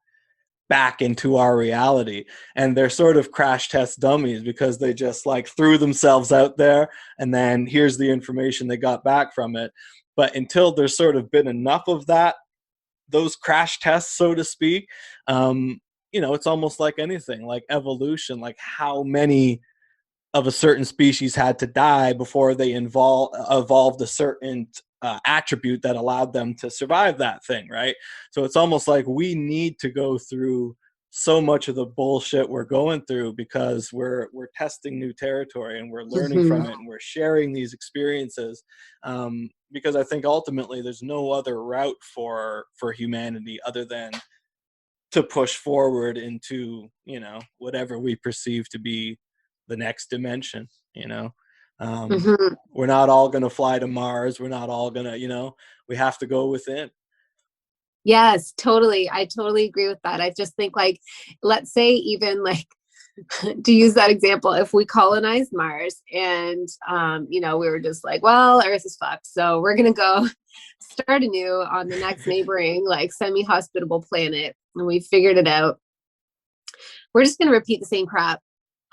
back into our reality. And they're sort of crash test dummies, because they just like threw themselves out there, and then here's the information they got back from it. But until there's sort of been enough of that, those crash tests, so to speak, it's almost like anything, like evolution, like how many of a certain species had to die before they evolved a certain attribute that allowed them to survive that thing, right? So it's almost like we need to go through so much of the bullshit we're going through, because we're testing new territory, and we're learning from it, and we're sharing these experiences, because I think ultimately there's no other route for humanity other than to push forward into whatever we perceive to be the next dimension. We're not all going to fly to Mars. We're not all going to, we have to go within. Yes, totally. I totally agree with that. I just think, like, let's say, even like, to use that example, if we colonized Mars and, we were just like, well, Earth is fucked, so we're going to go start anew on the next neighboring, like, semi-hospitable planet, and we figured it out. We're just going to repeat the same crap,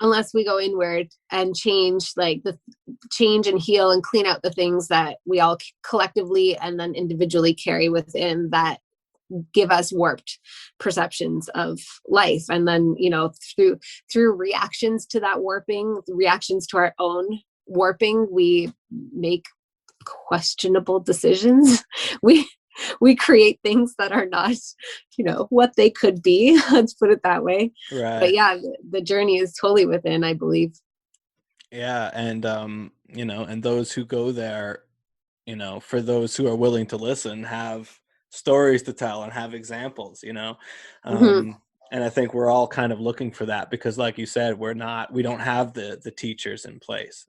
unless we go inward and change and heal and clean out the things that we all collectively and then individually carry within, that give us warped perceptions of life. And then, through reactions to that warping, reactions to our own warping, we make questionable decisions. We create things that are not, what they could be. Let's put it that way. Right. But yeah, the journey is totally within, I believe. Yeah. And, and those who go there, for those who are willing to listen, have stories to tell and have examples, and I think we're all kind of looking for that, because like you said, we don't have the teachers in place.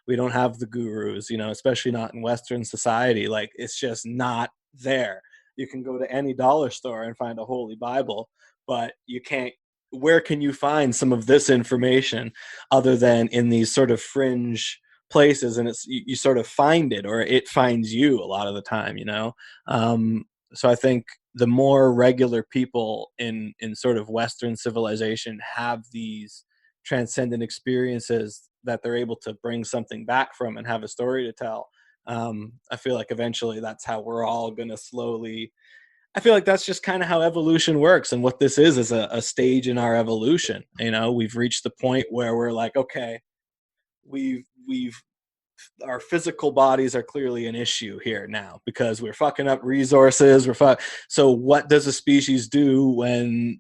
We don't have the gurus, especially not in Western society. Like, it's just not there. You can go to any dollar store and find a holy Bible, but you can't. Where can you find some of this information other than in these sort of fringe places? And it's you sort of find it, or it finds you a lot of the time, so I think the more regular people in sort of Western civilization have these transcendent experiences that they're able to bring something back from and have a story to tell, I feel like eventually that's how we're all going to slowly. I feel like that's just kind of how evolution works, and what this is a stage in our evolution. We've reached the point where we're like, okay, we've our physical bodies are clearly an issue here now, because we're fucking up resources. So what does a species do when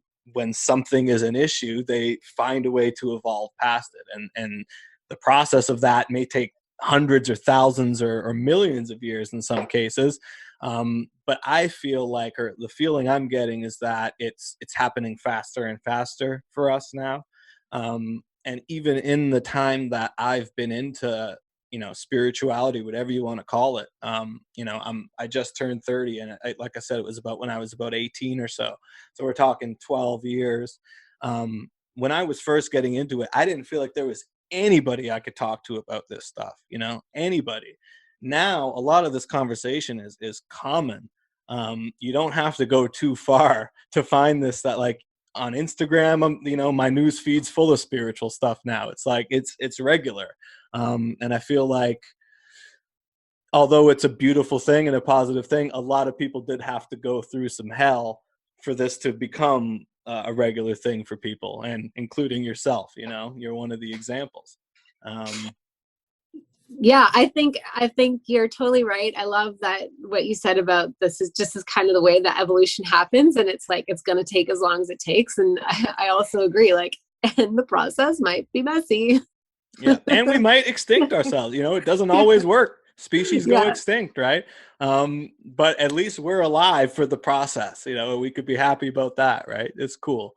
something is an issue? They find a way to evolve past it, and the process of that may take hundreds or thousands or millions of years in some cases. But I feel like, or the feeling I'm getting, is that it's happening faster and faster for us now. And even in the time that I've been into, spirituality, whatever you want to call it, I just turned 30, and like I said, it was about when I was about 18 or so. So we're talking 12 years. When I was first getting into it, I didn't feel like there was anybody I could talk to about this stuff, anybody. Now, a lot of this conversation is common. You don't have to go too far to find this, that like on Instagram, my news feed's full of spiritual stuff now. It's like, it's regular. And I feel like, although it's a beautiful thing and a positive thing, a lot of people did have to go through some hell for this to become a regular thing for people, and including yourself. You're one of the examples. Yeah, I think you're totally right. I love that what you said about this is kind of the way that evolution happens, and it's like it's going to take as long as it takes. And I also agree, like, and the process might be messy. Yeah, and we might extinct ourselves. It doesn't always work. Species go extinct, right? But at least we're alive for the process. We could be happy about that, right? It's cool.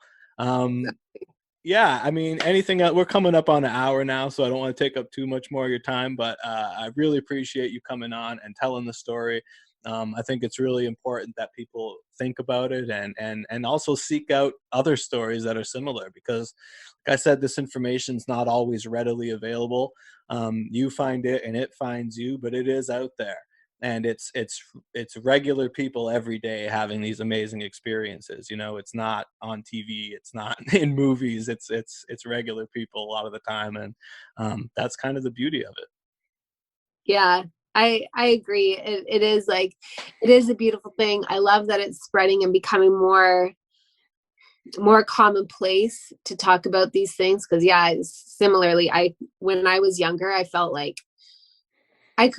Yeah, I mean, anything else? We're coming up on an hour now, so I don't want to take up too much more of your time, but I really appreciate you coming on and telling the story. I think it's really important that people think about it and also seek out other stories that are similar, because like I said, this information is not always readily available. You find it and it finds you, but it is out there. And it's regular people every day having these amazing experiences. You know, it's not on TV, it's not in movies. It's regular people a lot of the time, and that's kind of the beauty of it. Yeah, I agree. It is like, it is a beautiful thing. I love that it's spreading and becoming more commonplace to talk about these things. Because yeah, similarly, when I was younger, I felt like I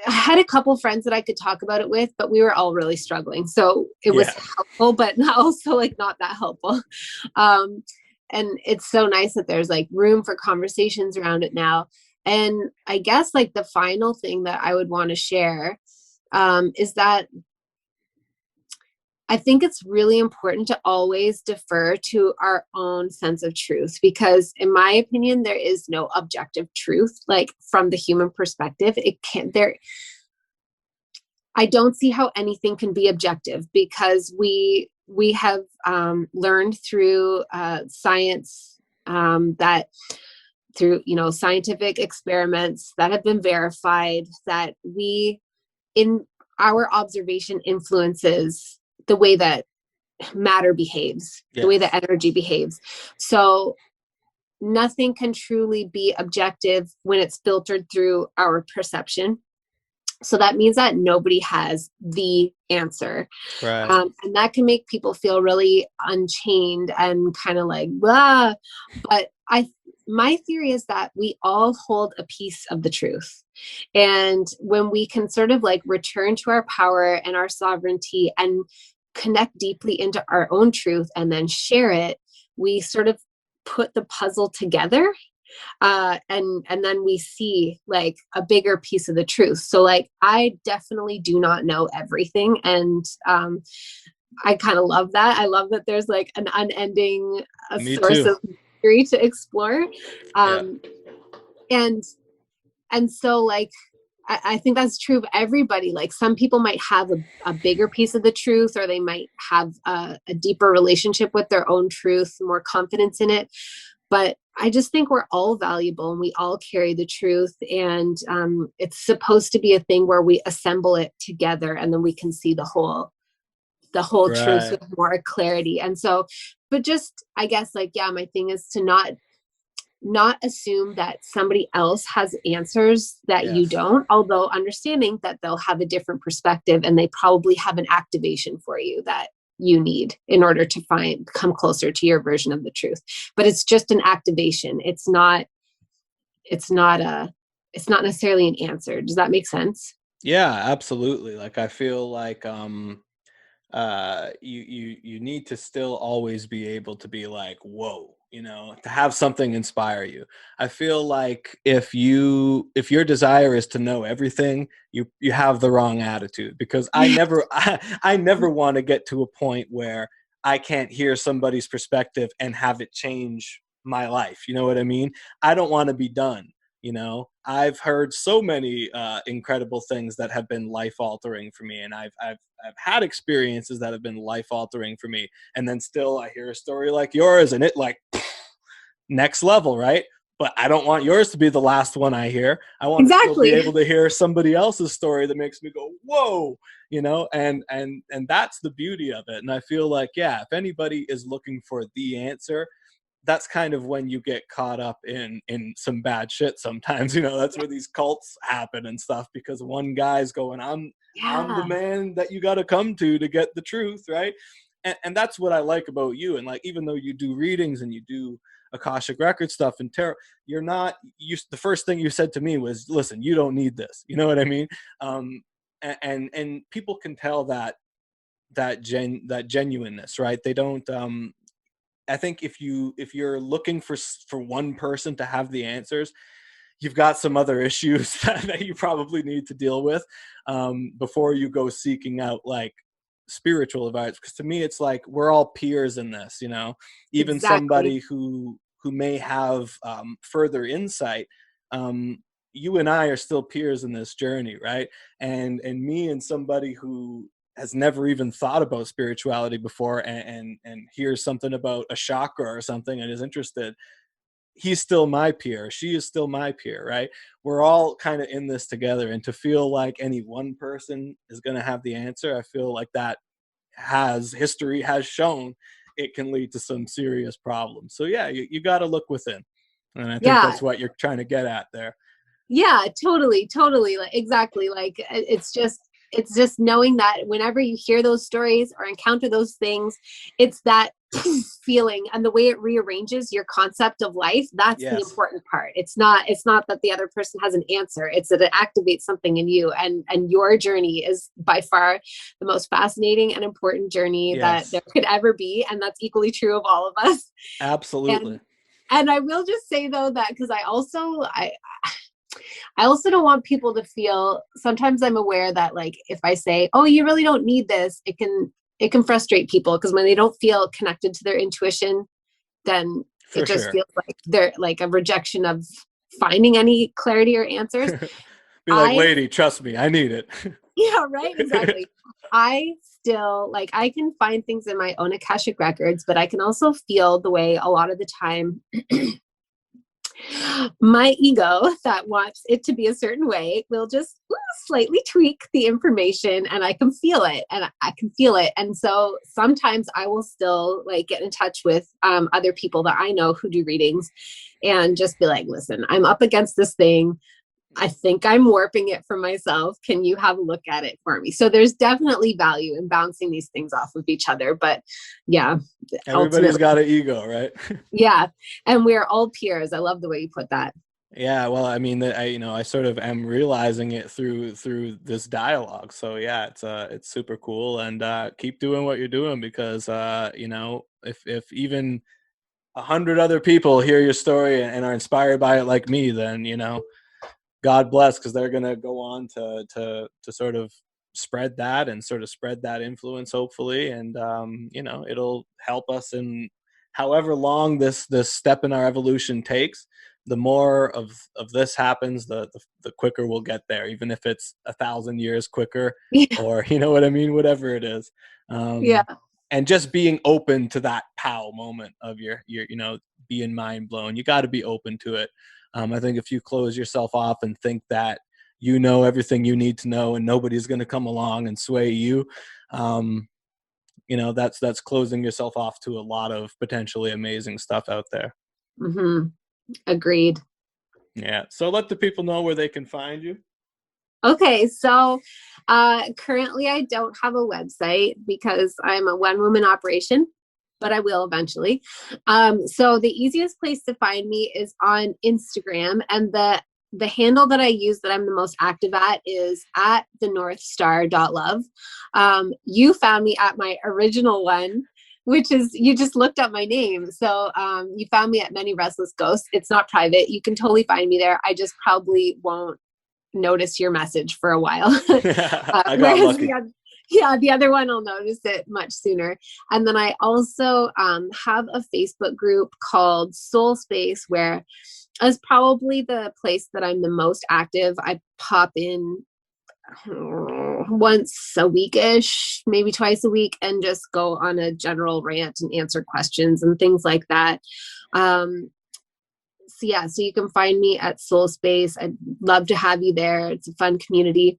had a couple friends that I could talk about it with, but we were all really struggling. So it was Yeah. helpful, but not also like not that helpful. And it's so nice that there's like room for conversations around it now. And I guess like the final thing that I would want to share is that I think it's really important to always defer to our own sense of truth, because in my opinion, there is no objective truth, like from the human perspective. It can't there. I don't see how anything can be objective, because we have learned through science that through, scientific experiments that have been verified, that in our observation influences the way that matter behaves, the way that Yes. energy behaves. So nothing can truly be objective when it's filtered through our perception. So that means that nobody has the answer. Right. And that can make people feel really unchained and kind of like, blah. But my theory is that we all hold a piece of the truth. And when we can sort of like return to our power and our sovereignty and connect deeply into our own truth and then share it, we sort of put the puzzle together, and then we see like a bigger piece of the truth. So like, I definitely do not know everything, and I kind of love that. I love that there's like an unending Me source too. of mystery to explore. Yeah. um and so like, I think that's true of everybody. Like some people might have a bigger piece of the truth, or they might have a deeper relationship with their own truth, more confidence in it. But I just think we're all valuable and we all carry the truth. And it's supposed to be a thing where we assemble it together, and then we can see the whole truth Right. with more clarity. And so, but just, I guess like, yeah, my thing is to not assume that somebody else has answers that you Yes. don't, although understanding that they'll have a different perspective and they probably have an activation for you that you need in order to come closer to your version of the truth. But it's just an activation. It's not necessarily an answer. Does that make sense? Yeah, absolutely. Like I feel like you need to still always be able to be like, whoa, to have something inspire you. I feel like if your desire is to know everything, you have the wrong attitude, because I never want to get to a point where I can't hear somebody's perspective and have it change my life. You know what I mean? I don't want to be done. I've heard so many incredible things that have been life altering for me, and I've had experiences that have been life altering for me, and then still I hear a story like yours, and it like next level, right? But I don't want yours to be the last one I hear. I want to still be Exactly. able to hear somebody else's story that makes me go, whoa, and that's the beauty of it. And I feel like, yeah, if anybody is looking for the answer, that's kind of when you get caught up in some bad shit sometimes. That's where these cults happen and stuff, because one guy's going, I'm the Yeah. man that you got to come to get the truth, right? And that's what I like about you. And like, even though you do readings and you do Akashic record stuff and tarot, the first thing you said to me was, listen, you don't need this. You know what I mean? And people can tell that genuineness, right? They don't I think if you're looking for one person to have the answers, you've got some other issues that you probably need to deal with before you go seeking out like spiritual advice. Because to me, it's like we're all peers in this. Even Exactly. somebody who may have further insight, um, you and I are still peers in this journey, right? And me and somebody who has never even thought about spirituality before and hears something about a chakra or something and is interested, he's still my peer, she is still my peer, right? We're all kind of in this together, and to feel like any one person is going to have the answer, I feel like that history has shown it can lead to some serious problems. So yeah, you got to look within, and I think Yeah. that's what you're trying to get at there. Yeah, totally. Like, exactly. Like, it's just knowing that whenever you hear those stories or encounter those things, it's that feeling, and the way it rearranges your concept of life. That's the Yes. important part. It's not that the other person has an answer. It's that it activates something in you, and your journey is by far the most fascinating and important journey that Yes. there could ever be. And that's equally true of all of us. Absolutely. And I will just say though, that because I also don't want people to feel, sometimes I'm aware that like, if I say, oh, you really don't need this, it can frustrate people, because when they don't feel connected to their intuition, then For it just sure. feels like they're like a rejection of finding any clarity or answers. Be like, lady, trust me, I need it. Yeah, right. Exactly. I still, like, I can find things in my own Akashic records, but I can also feel the way a lot of the time my ego that wants it to be a certain way will just slightly tweak the information, and I can feel it, and so sometimes I will still like get in touch with other people that I know who do readings, and just be like, listen, I'm up against this thing. I think I'm warping it for myself. Can you have a look at it for me? So there's definitely value in bouncing these things off of each other. But yeah, Everybody's got an ego, right? Yeah. And we're all peers. I love the way you put that. Yeah, well, I mean, I sort of am realizing it through this dialogue. So yeah, it's super cool, and keep doing what you're doing, because if even 100 other people hear your story and are inspired by it like me, then God bless, because they're gonna go on to sort of spread that influence, hopefully, and it'll help us in however long this step in our evolution takes. The more of this happens, the quicker we'll get there, even if it's 1,000 years quicker, Yeah. or you know what I mean, whatever it is. Yeah. And just being open to that pow moment of your being mind blown. You got to be open to it. I think if you close yourself off and think that you know everything you need to know and nobody's going to come along and sway you, that's closing yourself off to a lot of potentially amazing stuff out there. Mm-hmm. Agreed. Yeah. So let the people know where they can find you. Okay, so currently I don't have a website because I'm a one-woman operation, but I will eventually. So the easiest place to find me is on Instagram, and the handle that I use that I'm the most active at is at Thenorthstar.love. You found me at my original one, which is, you just looked up my name. So you found me at Many Restless Ghosts. It's not private. You can totally find me there. I just probably won't notice your message for a while. I got lucky. The other one I'll notice it much sooner. And then I also have a Facebook group called Soul Space, where is probably the place that I'm the most active. I pop in once a week-ish, maybe twice a week, and just go on a general rant and answer questions and things like that. So you can find me at Soul Space. I'd love to have you there. It's a fun community.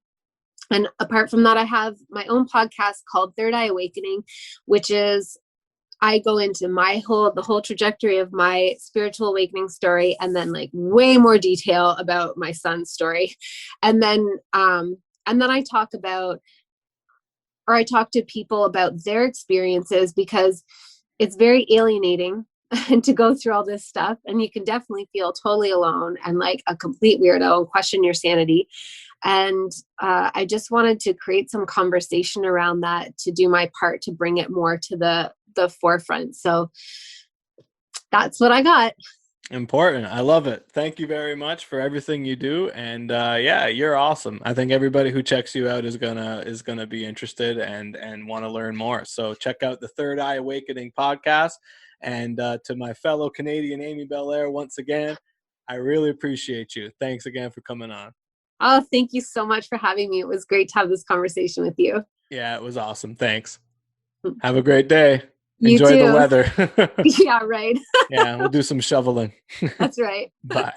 And apart from that, I have my own podcast called Third Eye Awakening, which is, I go into the whole trajectory of my spiritual awakening story, and then like way more detail about my son's story. And then I talk to people about their experiences, because it's very alienating and to go through all this stuff, and you can definitely feel totally alone and like a complete weirdo and question your sanity. And I just wanted to create some conversation around that, to do my part to bring it more to the forefront. So that's what I got. Important. I love it. Thank you very much for everything you do. And yeah, you're awesome. I think everybody who checks you out is gonna be interested and want to learn more. So check out the Third Eye Awakening podcast. And to my fellow Canadian Amy Belair, once again, I really appreciate you. Thanks again for coming on. Oh, thank you so much for having me. It was great to have this conversation with you. Yeah, it was awesome. Thanks. Have a great day. You Enjoy too. the weather. Yeah, right. Yeah, we'll do some shoveling. That's right. Bye.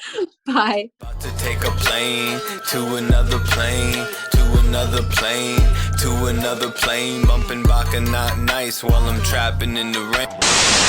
Bye. About to take a plane to another plane, to another plane, to another plane, bumping back and not nice while I'm trapping in the rain.